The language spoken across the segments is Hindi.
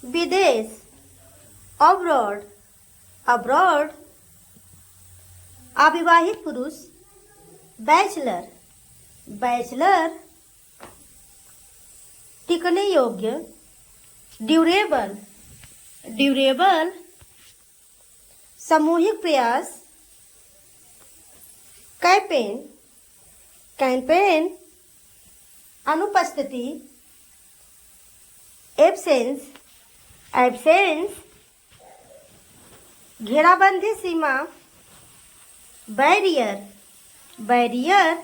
विदेश, अब्रॉड, अब्रॉड। अविवाहित पुरुष, बैचलर, बैचलर। टिकने योग्य, ड्यूरेबल, ड्यूरेबल। सामूहिक प्रयास, कैंपेन, कैंपेन। अनुपस्थिति, एब्सेंस, एब्सेंस। घेराबंदी सीमा, बैरियर, बैरियर।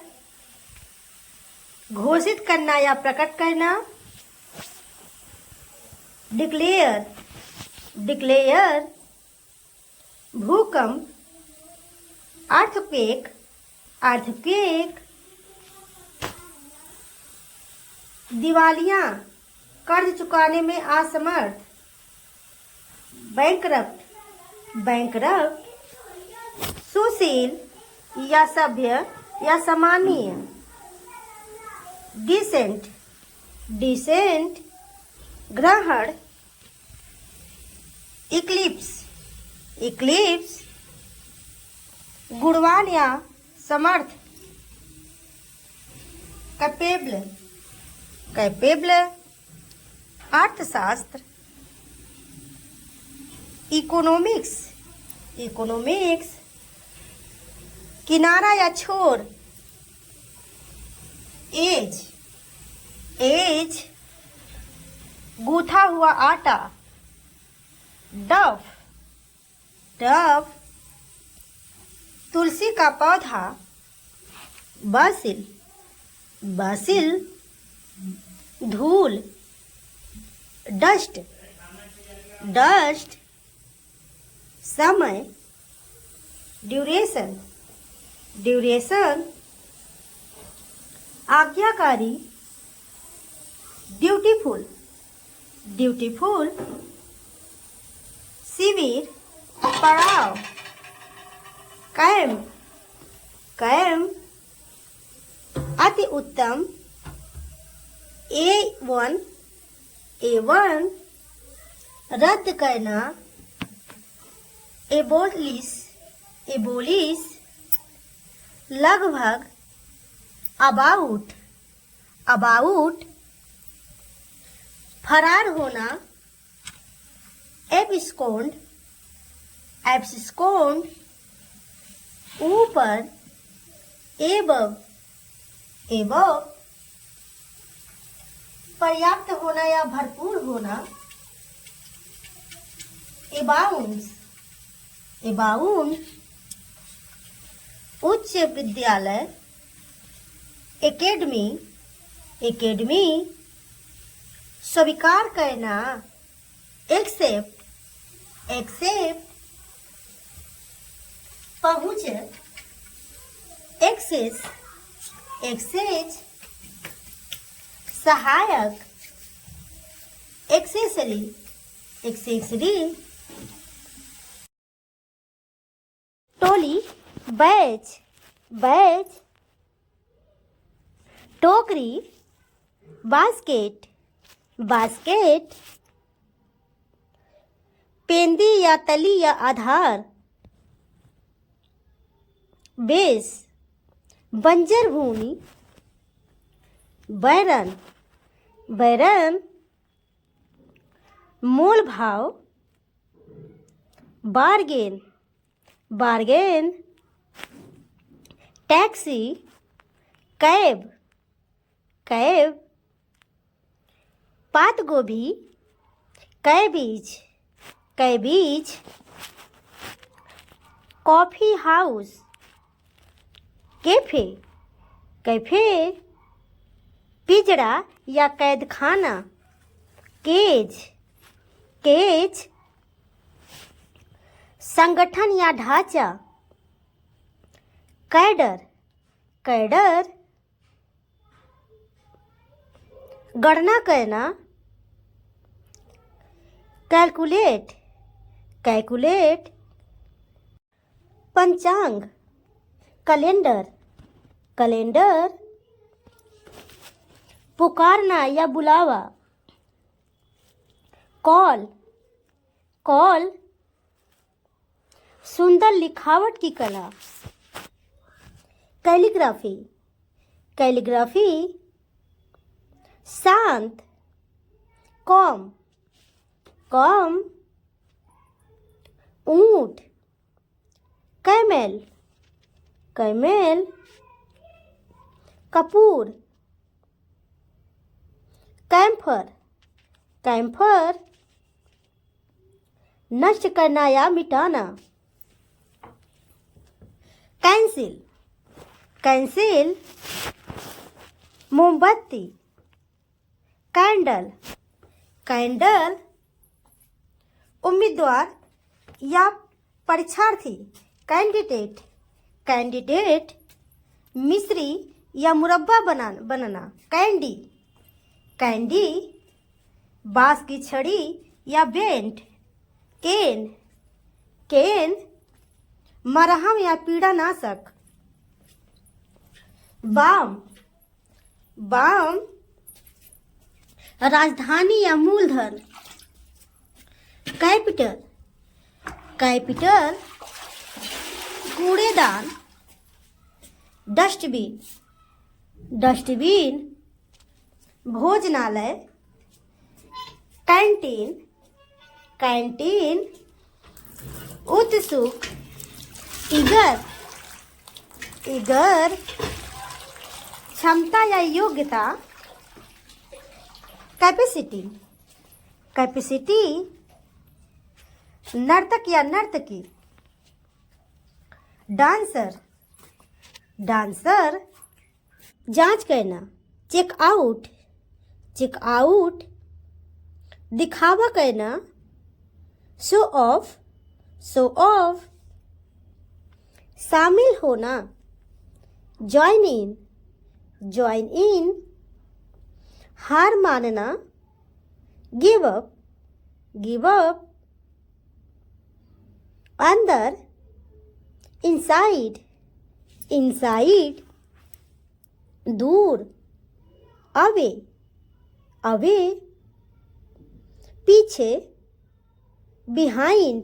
घोषित करना या प्रकट करना, डिक्लेयर, डिक्लेयर। भूकंप, अर्थक्वेक, अर्थक्वेक। दिवालिया, कर्ज चुकाने में असमर्थ, बैंकरप्ट, बैंकरप्ट। सुशील या सभ्य या सम्मानीय, डिसेंट, डिसेंट। ग्रहण, इक्लिप्स, इक्लिप्स। गुणवान या समर्थ, कैपेबल, कैपेबल। अर्थशास्त्र, इकोनॉमिक्स, इकोनॉमिक्स। किनारा या छोर, एज, एज। गूथा हुआ आटा, डफ, डफ। तुलसी का पौधा, बासिल, बासिल। धूल, डस्ट, डस्ट। समय, ड्यूरेशन, ड्यूरेशन। आज्ञाकारी, ड्यूटीफुल, ड्यूटीफुल। शिविर, पड़ाव, कैंप, कैंप। अति उत्तम, A1, A1। रद्द करना, एबोलिश, एबोलिश। लगभग, अबाउट, अबाउट। फरार होना, एब्सकॉन्ड, एब्सकॉन्ड। ऊपर, एबव, एबव। पर्याप्त होना या भरपूर होना, एबाउंस, एबाउंस। उच्च विद्यालय, एकेडमी, एकेडमी। स्वीकार करना, एक्सेप्ट, एक्सेप्ट। पहुंच, एक्सेस, एक्सेस। सहायक, एक्सेसरी, एक्सेसरी। टोली, बैच, बैच। टोकरी, बास्केट, बास्केट। पेंदी या तली या आधार, बेस। बंजर भूमि, बैरन, बैरन। मोल भाव, bargain, bargain. Taxi, cab, cab. पात गोभी, cabbage, cabbage. Coffee house, cafe, cafe. पिंजरा या कैद खाना, केज, केज। संगठन या ढांचा, कैडर, कैडर। गणना करना, कैलकुलेट, कैलकुलेट। पंचांग, कैलेंडर कैलेंडर, पुकारना या बुलावा। कॉल कॉल, सुंदर लिखावट की कला। कैलीग्राफी कैलीग्राफी, शांत। कॉम कॉम, ऊंट। कैमेल कैमेल, कपूर। कैम्फर कैम्फर, नष्ट करना या मिटाना। कैंसिल कैंसिल, मोमबत्ती। कैंडल कैंडल, उम्मीदवार या परीक्षार्थी। कैंडिडेट कैंडिडेट, मिश्री या मुरब्बा बनाना। कैंडी कैंडी, बांस की छड़ी या बेंट। केन केन, मरहम या पीड़ानाशक। बाम बाम, राजधानी या मूलधन। कैपिटल कैपिटल, कूड़ेदान। डस्टबिन डस्टबिन, भोजनालय। कैंटीन कैंटीन, उत्सुक। इगर इगर, क्षमता या योग्यता। कैपेसिटी कैपेसिटी, नर्तक या नर्तकी। डांसर डांसर, जांच करना। चेक आउट चेक आउट, दिखावा करना। शो ऑफ, शामिल होना। ज्वाइन इन, हार मानना। गिव अप, अंदर। इनसाइड, दूर। अवे पीछे। बिहाइंड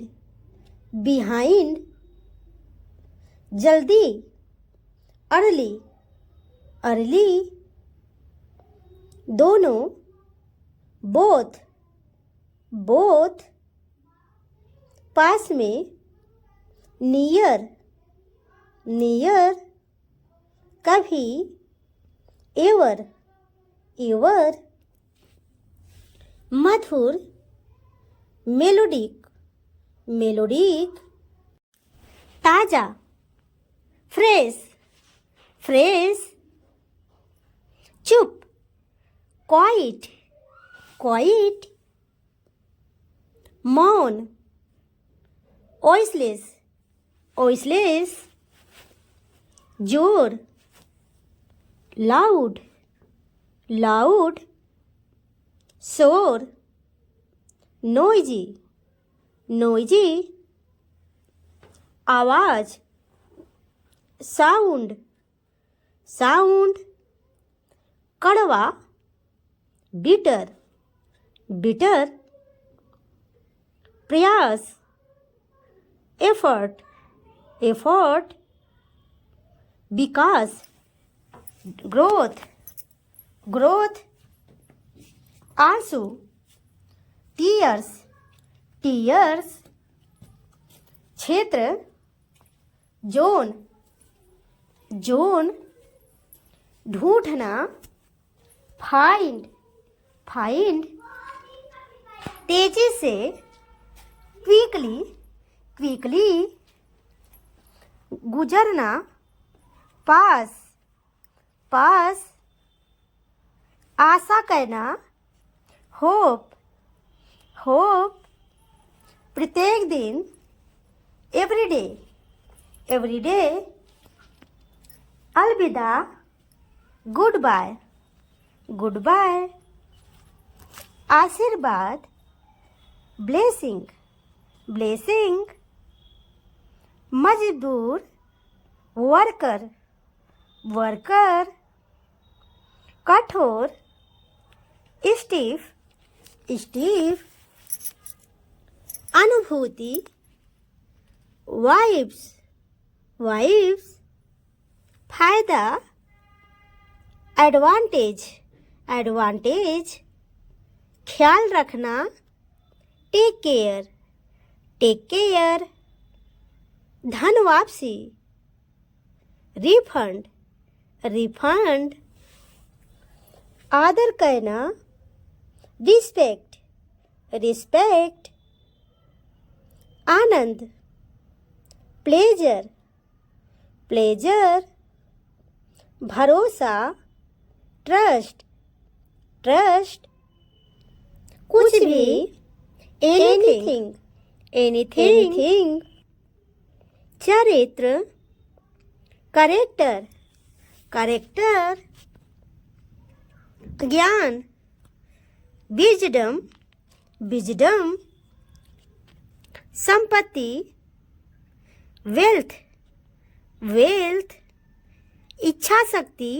जल्दी। अर्ली, दोनों। बोथ, पास में। नियर, कभी। एवर, मधुर। मेलोडिक, ताजा। फ्रेश, चुप। क्वाइट, मौन। वॉइसलेस, जोर। लाउड, शोर। नोइजी, आवाज। साउंड, कड़वा। बिटर, प्रयास। एफर्ट, विकास। ग्रोथ, आंसू। टीयर्स, क्षेत्र। जोन, ढूंढना। फाइंड, तेजी से। क्विकली, गुजरना। पास, आशा करना। होप, प्रत्येक दिन। एवरीडे, अलविदा। गुड बाय, आशीर्वाद। ब्लेसिंग, मजबूर। वर्कर वर्कर, कठोर स्टीफ स्टीफ, अनुभूति वाइब्स वाइब्स, फायदा एडवांटेज एडवांटेज, ख्याल रखना टेक केयर, धन वापसी रिफंड रिफंड, आदर करना रिस्पेक्ट रिस्पेक्ट, आनंद प्लेजर, भरोसा ट्रस्ट कुछ भी एनीथिंग, चरित्र करेक्टर, ज्ञान विजडम, संपत्ति वेल्थ इच्छा शक्ति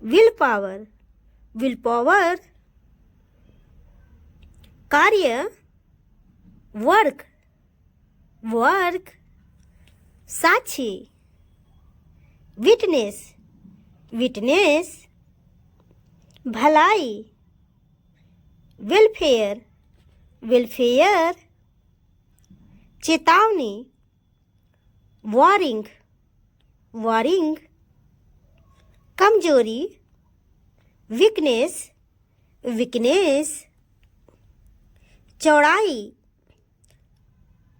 विल पावर, कार्य वर्क, साक्षी विटनेस, भलाई वेलफेयर, चेतावनी वारिंग, कमजोरी वीकनेस, चौड़ाई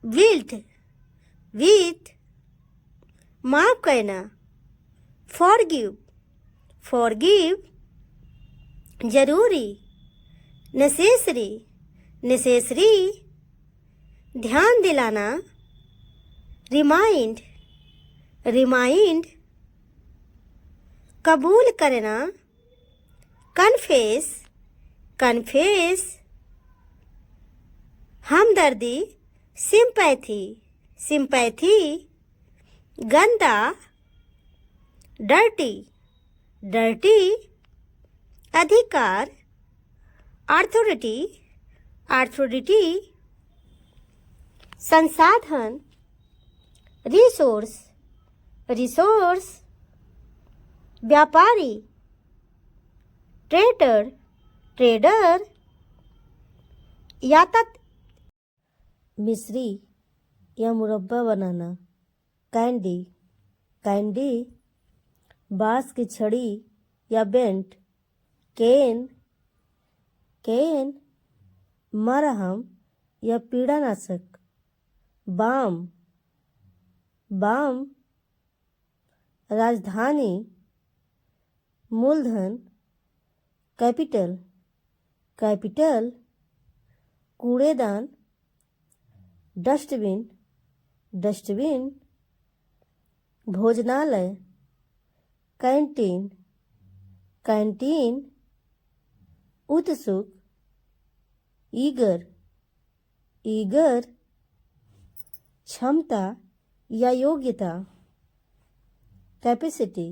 विड्थ माफ करना फॉरगिव, जरूरी नेसेसरी, ध्यान दिलाना रिमाइंड, कबूल करना कन्फेस, हमदर्दी सिंपैथी, गंदा डर्टी अधिकार अथॉरिटी, संसाधन रिसोर्स, व्यापारी ट्रेडर, यातात मिश्री या मुरब्बा बनाना कैंडी, बांस की छड़ी या बेंट केन, मरहम या पीड़ानाशक बाम, राजधानी मूलधन कैपिटल, कूड़ेदान डस्टबिन, भोजनालय कैंटीन, उत्सुक ईगर, क्षमता या योग्यता कैपेसिटी,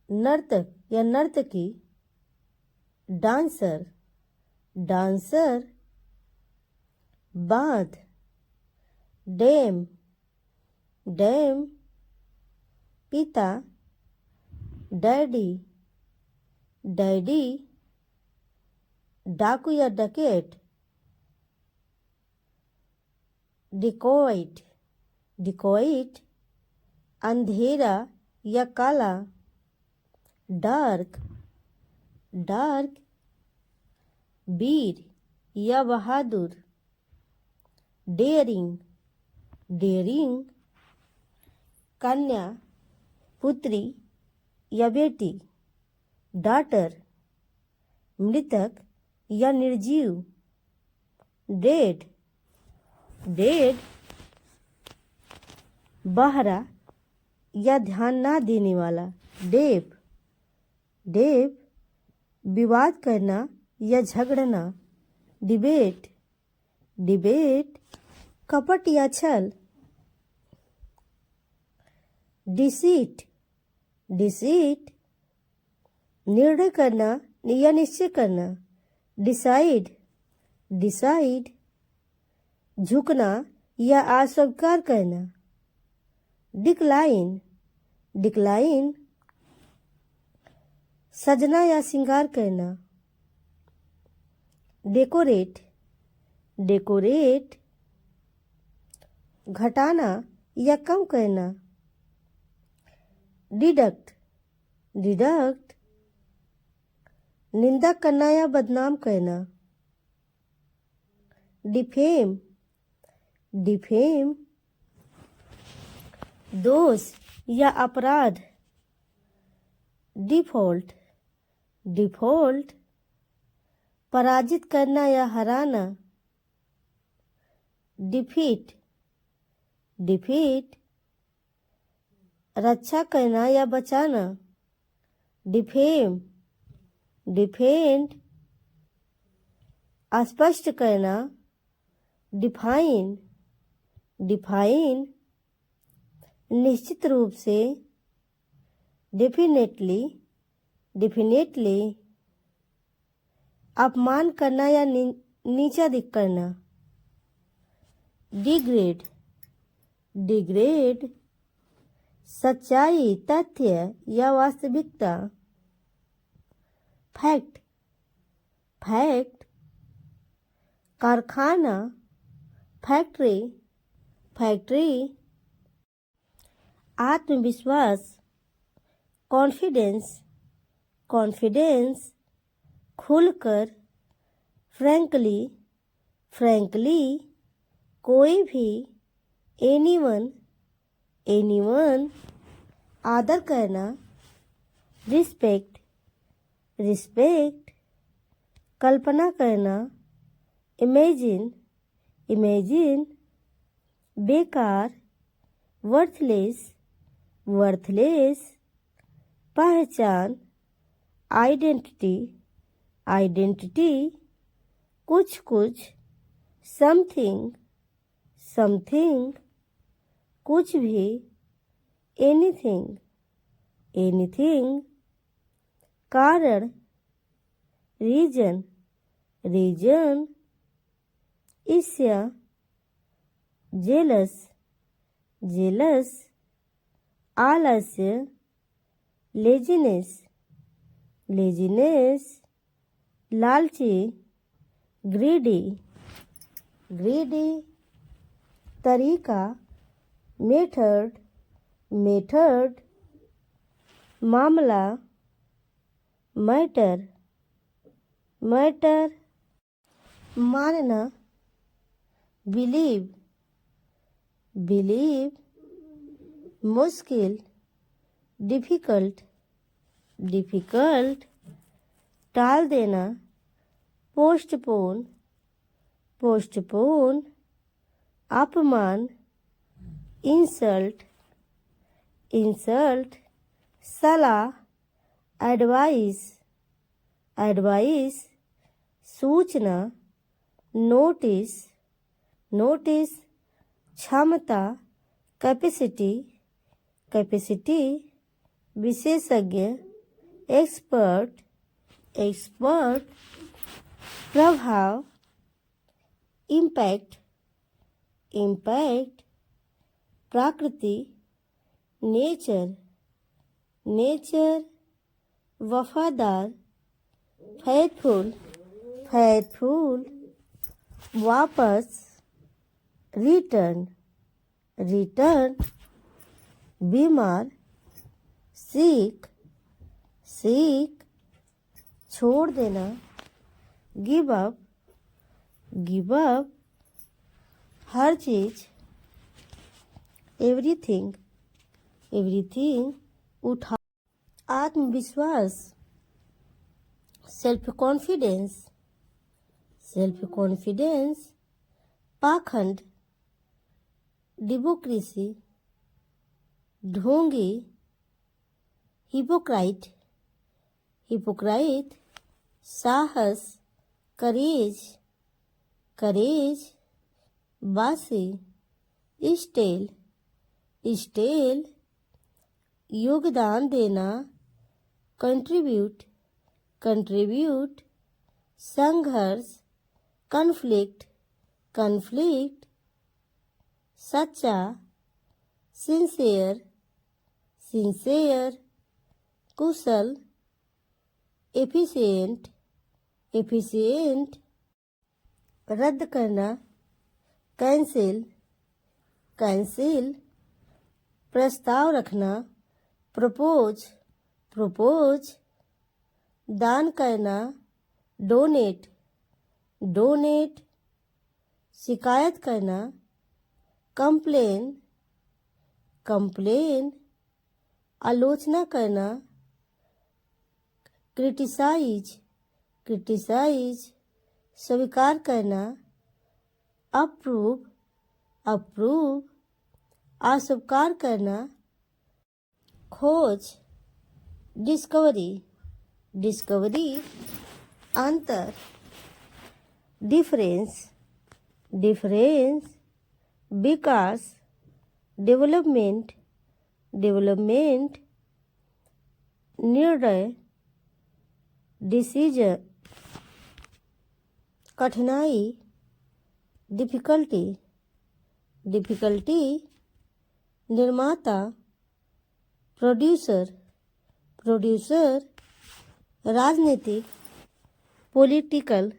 नर्तक या नर्तकी डांसर बांध डैम पिता डैडी डाकू या डकैत डिकॉइट अंधेरा या काला डार्क वीर या बहादुर डेयरिंग कन्या पुत्री या बेटी डॉटर मृतक या निर्जीव डेड बहरा या ध्यान ना देने वाला डेफ विवाद करना या झगड़ना डिबेट कपट या छल। डिसीट, डिसीट निर्णय करना या निश्चय करना। डिसाइड, डिसाइड झुकना या अस्वीकार करना। डिक्लाइन, डिक्लाइन सजना या श्रृंगार करना। डेकोरेट, डेकोरेट घटाना या कम करना। डिडक्ट, डिडक्ट निंदा करना या बदनाम करना। डिफेम, डिफेम दोष या अपराध। डिफॉल्ट, डिफॉल्ट पराजित करना या हराना। डिफीट, डिफीट रक्षा करना या बचाना। डिफेम, डिफेंड अस्पष्ट करना। डिफाइन, डिफाइन निश्चित रूप से। डेफिनेटली, डेफिनेटली अपमान करना या नीचा दिख करना। डिग्रेड, डिग्रेड सच्चाई, तथ्य या वास्तविकता। फैक्ट, फैक्ट कारखाना। फैक्ट्री, फैक्ट्री आत्मविश्वास। कॉन्फिडेंस, कॉन्फिडेंस खुलकर। फ्रैंकली, फ्रैंकली कोई भी। एनीवन, एनीवन आदर करना। रिस्पेक्ट, रिस्पेक्ट कल्पना करना। इमेजिन, इमेजिन बेकार। वर्थलेस, वर्थलेस पहचान। आइडेंटिटी, आइडेंटिटी कुछ कुछ। समथिंग, समथिंग कुछ भी। एनीथिंग, एनीथिंग कारण। रीजन, रीजन ईर्ष्या। जेलस, जेलस आलस्य। लेजीनेस, लेजीनेस लालची। ग्रीडी, ग्रीडी तरीका। मेथड, मेथड मामला। मैटर, मैटर मानना। बिलीव, बिलीव मुश्किल। डिफिकल्ट, डिफिकल्ट टाल देना। पोस्टपोन, पोस्टपोन अपमान। इंसल्ट, इंसल्ट सलाह। एडवाइस, एडवाइस सूचना। नोटिस, नोटिस क्षमता। कैपेसिटी, कैपेसिटी विशेषज्ञ। एक्सपर्ट, एक्सपर्ट प्रभाव। इम्पैक्ट, इम्पैक्ट प्रकृति। नेचर, नेचर वफादार। फेथफुल, फेथफुल वापस। रिटर्न, रिटर्न बीमार। सीक, सीक छोड़ देना। गिव अप, गिव अप हर चीज। एवरीथिंग, एवरीथिंग उठा। आत्मविश्वास। सेल्फ कॉन्फिडेंस, सेल्फ कॉन्फिडेंस पाखंड। डेमोक्रेसी। ढोंगी। हिपोक्राइट, हिपोक्राइट साहस। करेज, करेज बासी, स्टेल, स्टेल, योगदान देना, कंट्रीब्यूट, कंट्रीब्यूट, संघर्ष, कन्फ्लिक्ट, कन्फ्लिक्ट, सच्चा, सिंसियर, सिंसियर, कुशल, एफिशिएंट, एफिशिएंट, रद्द करना, कैंसिल, कैंसिल, प्रस्ताव रखना, प्रपोज, प्रपोज, दान करना, डोनेट, डोनेट, शिकायत करना, कंप्लेन, कंप्लेन, आलोचना करना, क्रिटिसाइज, क्रिटिसाइज, स्वीकार करना, अप्रूव, अप्रूव, अस्वीकार करना, खोज, डिस्कवरी, डिस्कवरी, अंतर, डिफरेंस, डिफरेंस, विकास, डेवलपमेंट, डेवलपमेंट, निर्णय, डिसीजन, कठिनाई, डिफिकल्टी, डिफिकल्टी, निर्माता, प्रोड्यूसर, प्रोड्यूसर, राजनीतिक, पॉलिटिकल,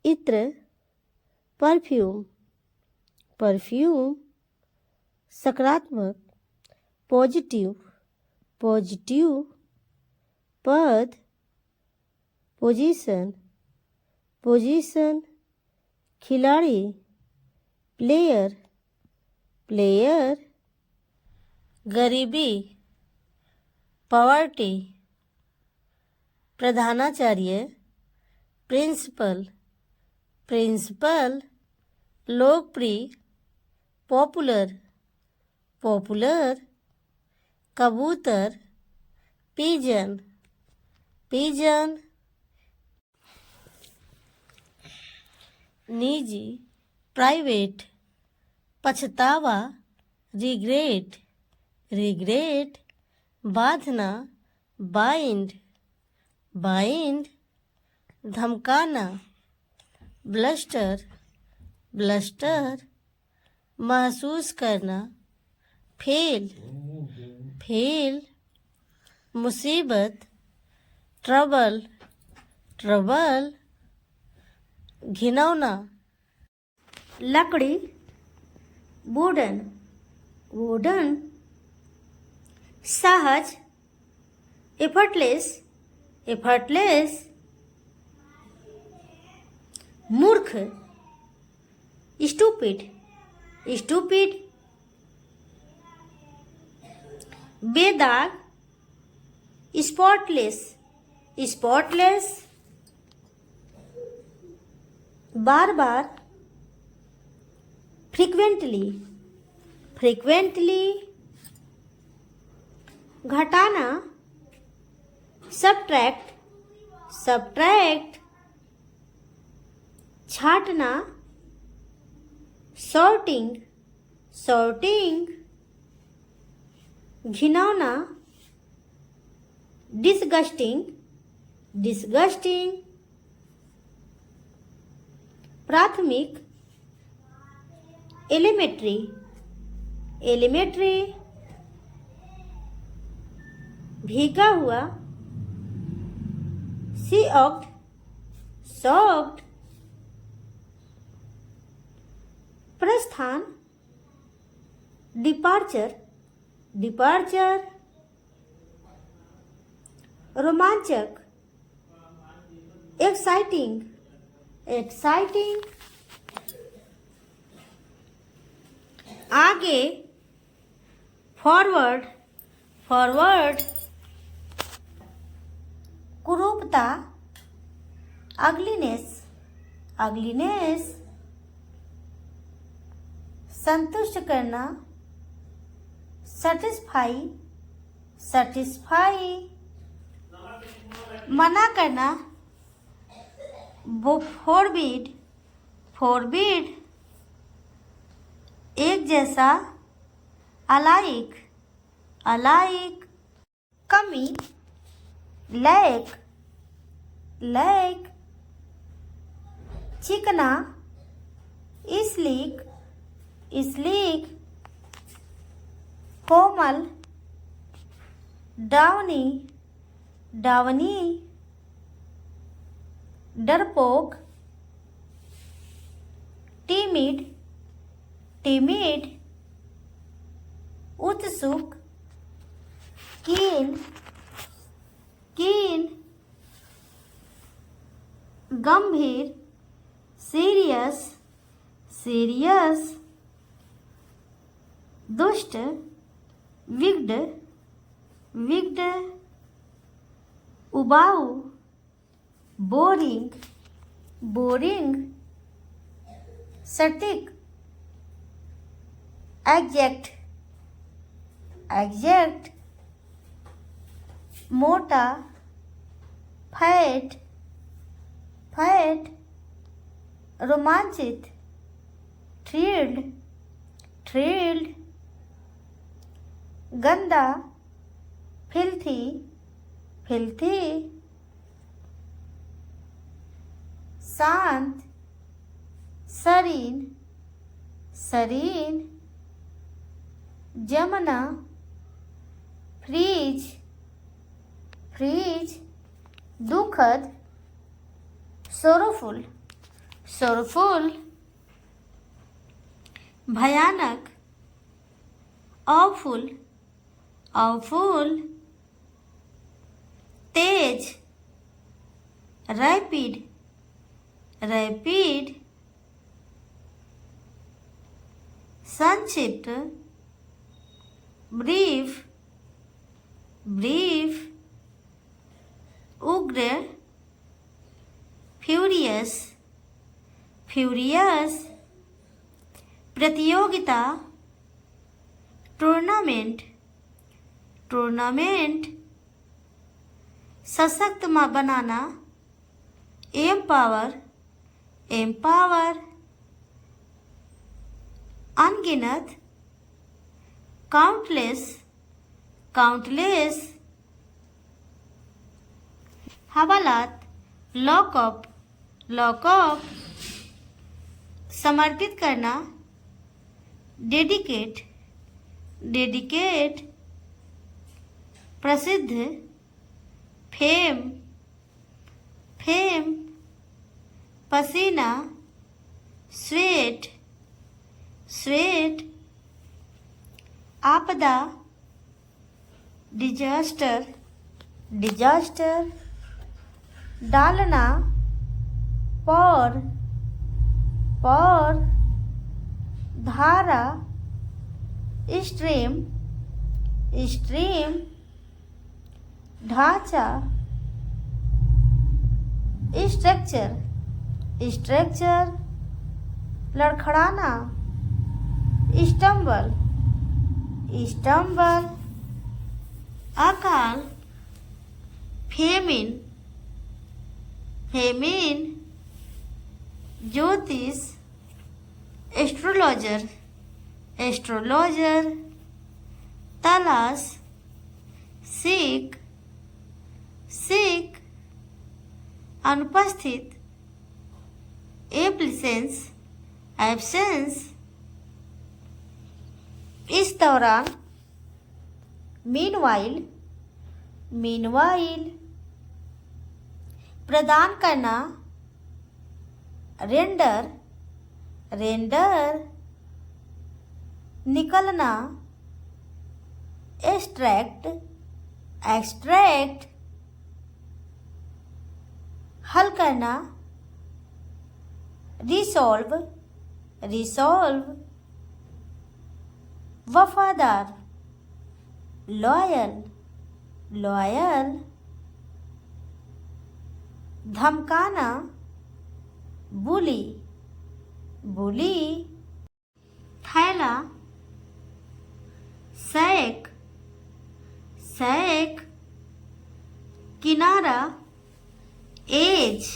इत्र, परफ्यूम, परफ्यूम, सकारात्मक, पॉजिटिव, पॉजिटिव, पद, पोजीशन, पोजीशन, खिलाड़ी, प्लेयर, प्लेयर, गरीबी, पॉवर्टी, प्रधानाचार्य, प्रिंसिपल, प्रिंसिपल, लोकप्रिय, पॉपुलर, पॉपुलर, कबूतर, पिजन, पिजन, निजी, प्राइवेट, पछतावा, रिग्रेट, रिग्रेट, बांधना, बाइंड, बाइंड, धमकाना, ब्लस्टर, ब्लस्टर, महसूस करना, फेल, फेल, मुसीबत, ट्रबल, ट्रबल, घिनौना, लकड़ी, वुडन, वुडन, सहज, एफर्टलेस, एफर्टलेस, मूर्ख, स्टूपिड, स्टूपिड, बेदाग, स्पॉटलेस, स्पॉटलेस, बार बार, फ्रीक्वेंटली, फ्रीक्वेंटली, घटाना, सबट्रैक्ट, सबट्रैक्ट, छांटना, सॉर्टिंग, सॉर्टिंग, घिनौना, डिसगस्टिंग, डिसगस्टिंग, प्राथमिक, एलिमेंट्री, एलिमेंट्री, भीगा हुआ, सीऑक्ड, सॉफ्ट, प्रस्थान, डिपार्चर, डिपार्चर, रोमांचक, एक्साइटिंग, एक्साइटिंग, आगे, फॉरवर्ड, फॉरवर्ड, कुरूपता, अगलीनेस, अगलीनेस, संतुष्ट करना, सेटिस्फाई, सेटिस्फाई, मना करना, फोरबिड, forbid, एक जैसा, alike, alike, कमी, lack, lack, चिकना, sleek, sleek, कोमल, डाउनी, डावनी, डरपोक, टिमिड, टिमिड, उत्सुक, कीन, कीन, गंभीर, सीरियस, सीरियस, दुष्ट, विग्ड, विग्ड, उबाऊ, बोरिंग, बोरिंग, सटीक, एग्जैक्ट, एग्जैक्ट, मोटा, फैट, फैट, रोमांचित, थ्रिल्ड, थ्रिल्ड, गंदा, फिल्थी, फिल्थी, शांत, सरीन, सरीन, जमुना, फ्रीज, फ्रीज, दुखद, सोरोफुल, सोरोफुल, भयानक, ऑफुल, ऑफुल, तेज, रैपिड, रैपिड, संक्षिप्त, ब्रीफ, ब्रीफ, उग्र, फ्यूरियस, फ्यूरियस, प्रतियोगिता, टूर्नामेंट, टूर्नामेंट, सशक्त बनाना, एम्पावर, एम्पावर, अनगिनत, काउंटलेस, काउंटलेस, हवालात, लॉकअप, लॉकअप, समर्पित करना, डेडिकेट, डेडिकेट, प्रसिद्ध, फेम, फेम, पसीना, स्वेट, स्वेट, आपदा, डिजास्टर, डिजास्टर, डालना, पौर, पौर, धारा, स्ट्रीम, स्ट्रीम, ढांचा, स्ट्रक्चर, स्ट्रक्चर, लड़खड़ाना, स्टम्बल, स्टम्बल, अकाल, फेमिन, फेमिन, ज्योतिष, एस्ट्रोलॉजर, एस्ट्रोलॉजर, तलाश, सीख, सीख, अनुपस्थित, एब्सेंस, एब्सेंस, इस दौरान, मीनवाइल, मीनवाइल, प्रदान करना, रेंडर, रेंडर, निकलना, एक्सट्रैक्ट, एक्सट्रैक्ट, हल करना, रिसॉल्व, रिसॉल्व, वफादार, लॉयल, लॉयल, धमकाना, बुली, बुली, थैला, सैक, सैक, किनारा, एज,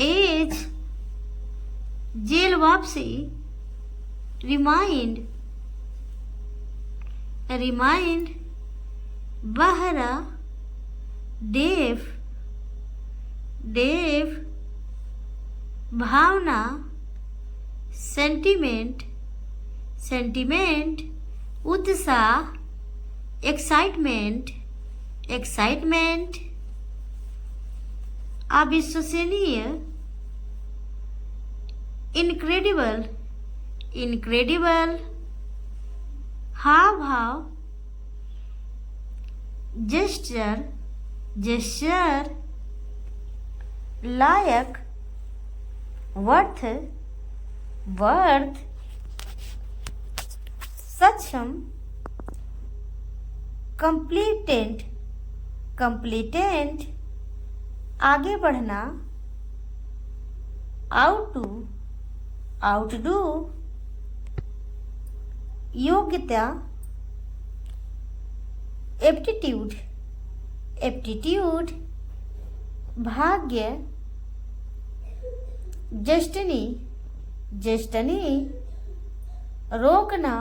एज, जेल वापसी, रिमाइंड, रिमाइंड, बहरा, डेफ, डेफ, भावना, सेंटिमेंट, सेंटिमेंट, उत्साह, एक्साइटमेंट, एक्साइटमेंट, अविश्वसनीय, इनक्रेडिबल, इनक्रेडिबल, हाव भाव, जेस्चर, जेस्चर, लायक, वर्थ, वर्थ, सक्षम, कंप्लीटेंट, कंप्लीटेंट, आगे बढ़ना, आउट टू, आउटडू, योग्यता, एप्टीट्यूड, एप्टीट्यूड, भाग्य, डेस्टिनी, डेस्टिनी, रोकना,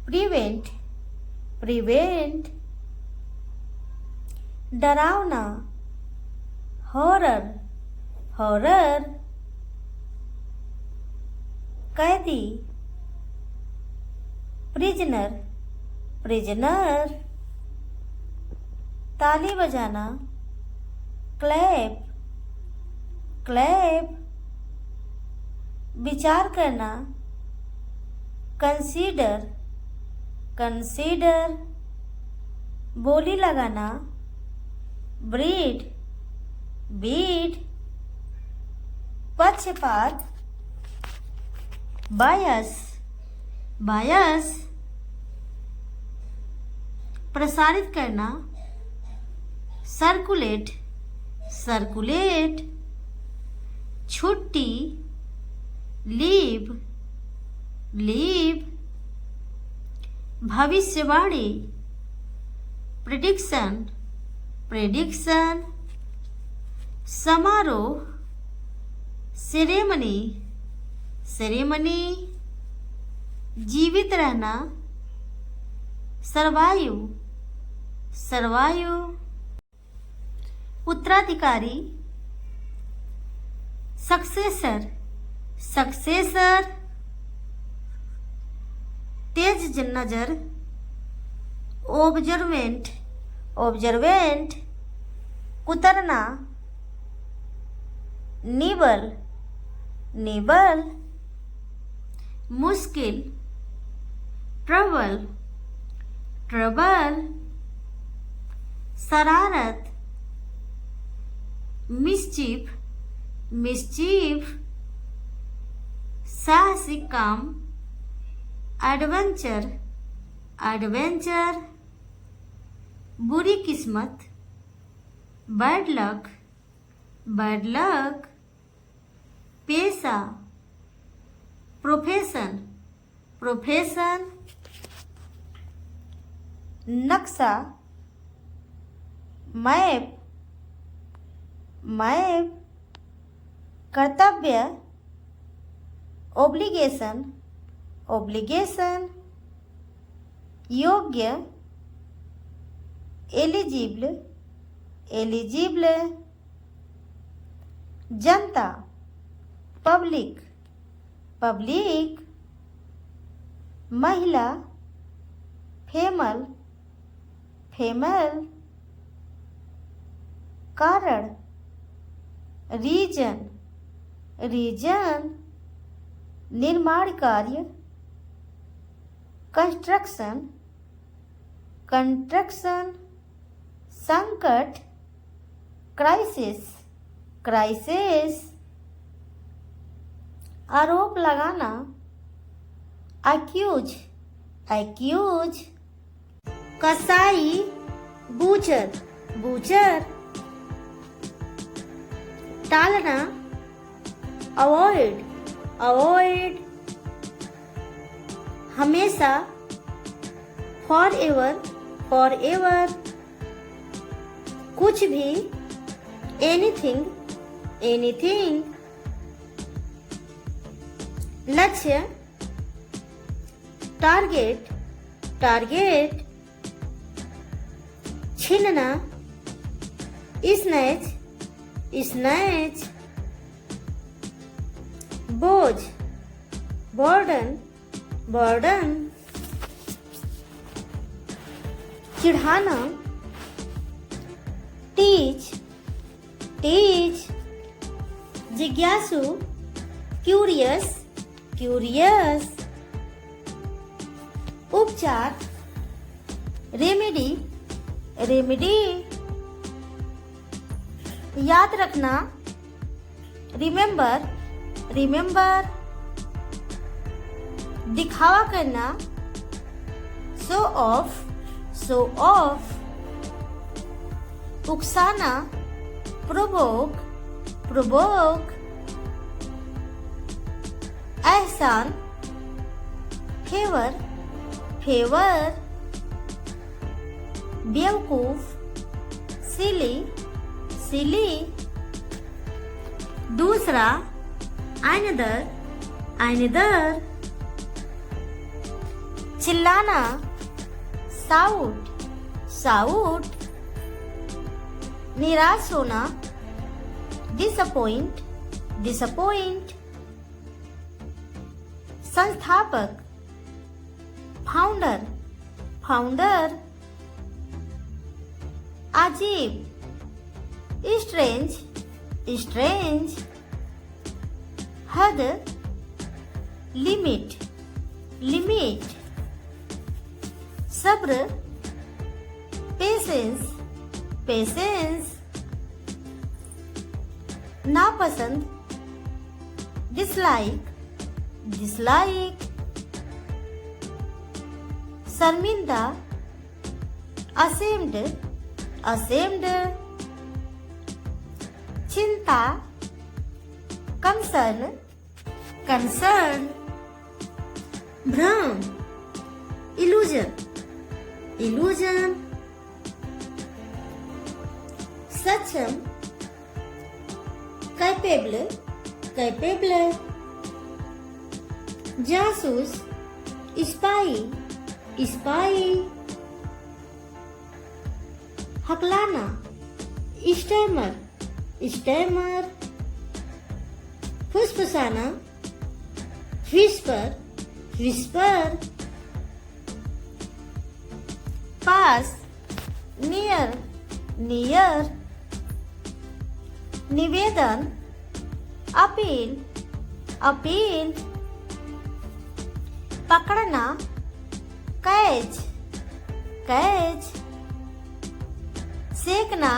प्रिवेंट, प्रिवेंट, डरावना, हॉरर, हॉरर, कैदी, प्रिजनर, प्रिजनर, ताली बजाना, क्लैप, क्लैप, विचार करना, कंसीडर, कंसीडर, बोली लगाना, ब्रीड, बीड, पक्षपात, बायस, बायस, प्रसारित करना, सर्कुलेट, सर्कुलेट, छुट्टी, लीव, लीव, भविष्यवाणी, प्रेडिक्शन, प्रेडिक्शन, समारोह, सेरेमनी, सेरेमनी, जीवित रहना, सर्वायु, सर्वायु, उत्तराधिकारी, सक्सेसर, सक्सेसर, तेज नजर, ऑब्जर्वेंट, ऑब्जर्वेंट, कुतरना, निबल, निबल, मुश्किल, ट्रबल, ट्रबल, शरारत, मिस्चीफ, मिस्चीफ, साहसिक काम, एडवेंचर, एडवेंचर, बुरी किस्मत, बैड लक, बैड लक, पेशा, प्रोफेशन, प्रोफेशन, नक्शा, मैप, मैप, कर्तव्य, ओब्लिगेशन, ओब्लिगेशन, योग्य, एलिजिबल, एलिजिबल, जनता, पब्लिक, पब्लिक, महिला, फेमल, फेमल, कारण, रीजन, रीजन, निर्माण कार्य, कंस्ट्रक्शन, कंस्ट्रक्शन, संकट, क्राइसिस, क्राइसिस, आरोप लगाना, एक्यूज, एक्यूज, कसाई, बूचर, बूचर, टालना, अवॉइड, अवॉइड, हमेशा, फॉर एवर, फॉर एवर, कुछ भी, एनीथिंग, एनीथिंग, लक्ष्य, टारगेट, टारगेट, छीनना, स्नैच, स्नैच, बोझ, बर्डन, बर्डन, चिढ़ाना, टीच, टीच, जिज्ञासु, क्यूरियस, क्यूरियस, उपचार, रेमेडी, रेमेडी, याद रखना, रिमेंबर, रिमेंबर, दिखावा करना, शो ऑफ, शो ऑफ, उकसाना, प्रोवोक, प्रोवोक, एहसान, फेवर, फेवर, बेवकूफ, सिली, सिली, दूसरा, अनदर, अनदर, चिल्लाना, साउट, साउट, निराश होना, डिसअपॉइंट, डिसअपॉइंट, संस्थापक, फाउंडर, फाउंडर, अजीब, स्ट्रेंज, स्ट्रेंज, हद, लिमिट, लिमिट, सब्र, पेशेंस, पेशेंस, नापसंद, डिसलाइक, डिसलाइक, शर्मिंदा, असेम्ड, असेम्ड, चिंता, कंसर्न, कंसर्न, भ्रम, इल्यूजन, इल्यूजन, सक्षम, कैपेबल, कैपेबल, जासूस, स्पाई, स्पाई, हकलाना, स्टैमर, स्टैमर, फुसफुसाना, विस्पर, विस्पर, पास, नियर, नियर, निवेदन, अपील, अपील, पकड़ना, कैच, कैच, सेकना,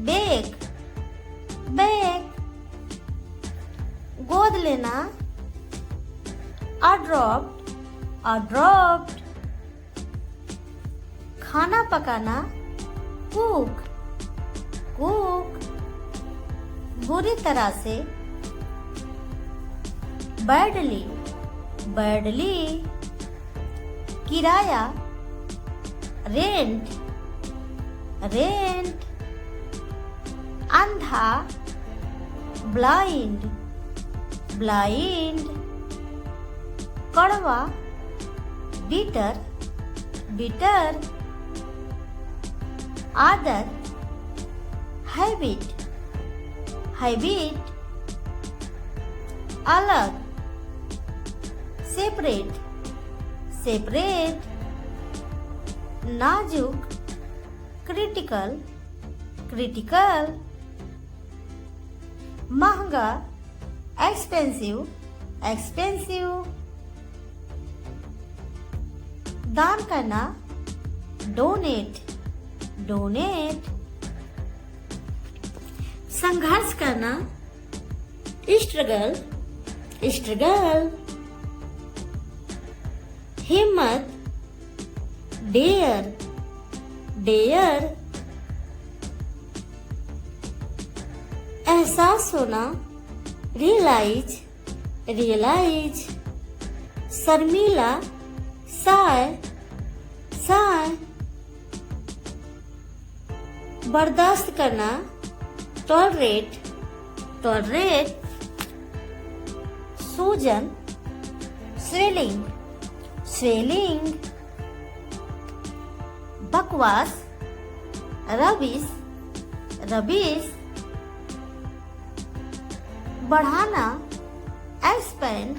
बेक, बेक, गोद लेना, अड्रॉप्ट, अड्रॉप्ट, खाना पकाना, कुक, कुक, बुरी तरह से, बैडली, बैडली, किराया, रेंट, रेंट, अंधा, ब्लाइंड, ब्लाइंड, कड़वा, बिटर, बिटर, आदत, हैबिट, हैबिट, अलग, सेपरेट, सेपरेट, नाजुक, क्रिटिकल, क्रिटिकल, महंगा, एक्सपेंसिव, एक्सपेंसिव, दान करना, डोनेट, डोनेट, संघर्ष करना, स्ट्रगल, स्ट्रगल, हिम्मत, डेयर, डेयर, एहसास होना, रियलाइज, रियलाइज, शर्मीला, साय, साय, बर्दाश्त करना, टॉलरेट, टॉलरेट, सूजन, स्वेलिंग, स्वेलिंग, बकवास, रबिश, रबिश, बढ़ाना, एक्सपेंड,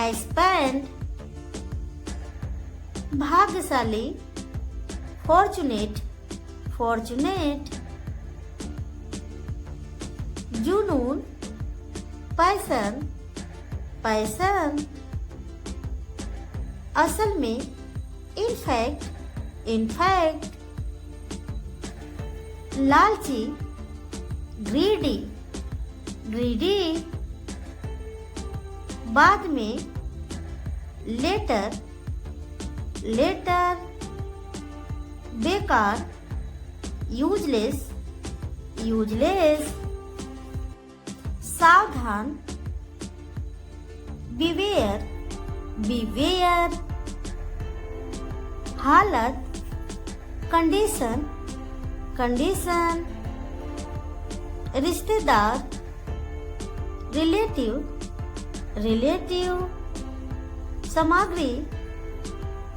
एक्सपेंड, भाग्यशाली, फॉर्चुनेट, फॉर्चुनेट, जुनून, पैशन, पैशन, असल में, इनफैक्ट, इनफैक्ट, लालची, ग्रीडी, ग्रीडी, बाद में, लेटर, लेटर, बेकार, यूजलेस, यूजलेस, सावधान, बिवेयर, बिवेयर, हालत, कंडीशन, कंडीशन, रिश्तेदार, रिलेटिव, रिलेटिव, सामग्री,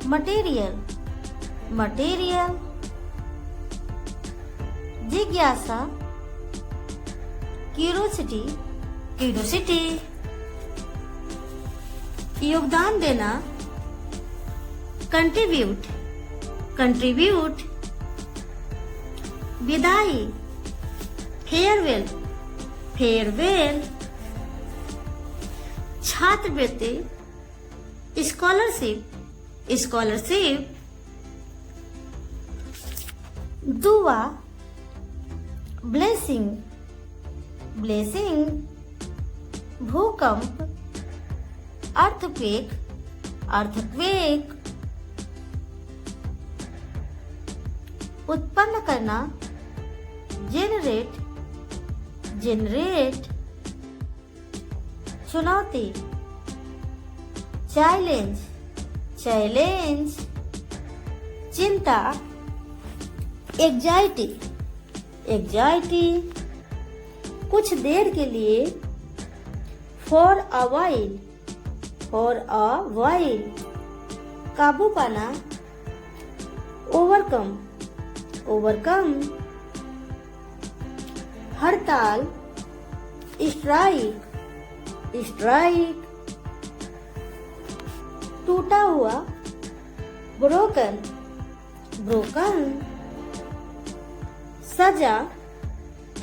मटेरियल, मटेरियल, जिज्ञासा, क्यूरोसिटी, क्यूरोसिटी, योगदान देना, कंट्रीब्यूट, कंट्रीब्यूट, विदाई, फेयरवेल, फेयरवेल, छात्रवृत्ति, स्कॉलरशिप, स्कॉलरशिप, दुआ, ब्लेसिंग, ब्लेसिंग, भूकंप, अर्थक्वेक, अर्थक्वेक, उत्पन्न करना, जेनरेट, जेनरेट, चुनौती, चैलेंज, चैलेंज, चिंता, एग्जाइटी, एग्जाइटी, कुछ देर के लिए, for a while, for a while, काबू पाना, ओवरकम, ओवरकम, हड़ताल, स्ट्राइक, स्ट्राइक, टूटा हुआ, ब्रोकन, ब्रोकन, सजा,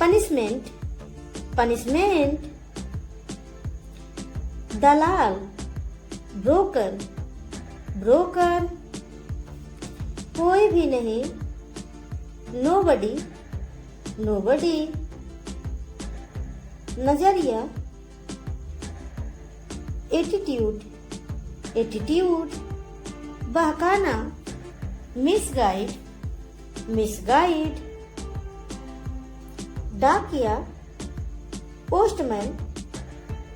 पनिशमेंट, पनिशमेंट, दलाल, ब्रोकर, ब्रोकर, कोई भी नहीं, नोबडी, नोबडी, नजरिया, एटीट्यूड, एटीट्यूड, बहकाना, मिसगाइड, मिसगाइड, डाकिया, पोस्टमैन,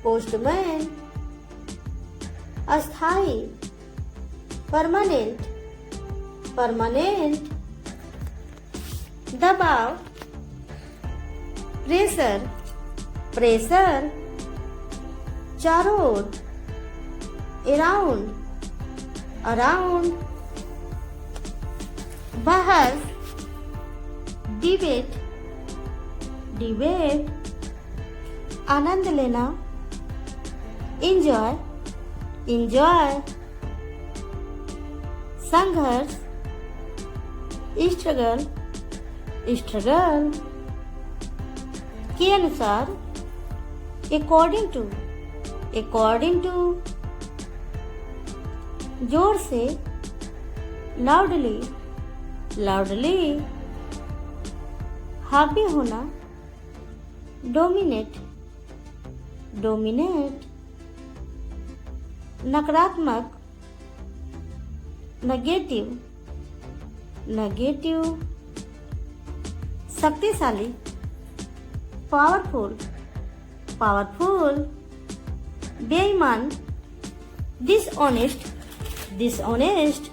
पोस्टमैन, अस्थाई, परमानेंट, परमानेंट, दबाव, प्रेशर, प्रेशर, चारों ओर, अराउंड, अराउंड, बहस, डिबेट, डिबेट, आनंद लेना, इंजॉय, इंजॉय, संघर्ष, स्ट्रगल, स्ट्रगल, के अनुसार, अकॉर्डिंग टू, अकॉर्डिंग टू, जोर से, लाउडली, लाउडली, हावी होना, डोमिनेट, डोमिनेट, नकारात्मक, नेगेटिव, नेगेटिव, शक्तिशाली, पावरफुल, पावरफुल, बेईमान, डिसऑनेस्ट, डिसऑनेस्ट,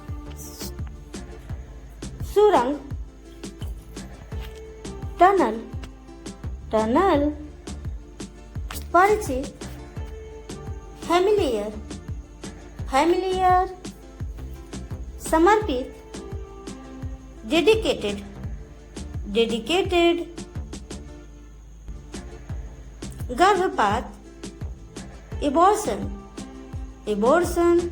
सुरंग, टनल, टनल, परिचित, familiar, familiar, समर्पित, dedicated, dedicated, गर्भपात, abortion, abortion,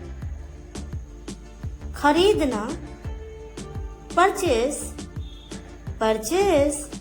खरीदना, purchase, purchase,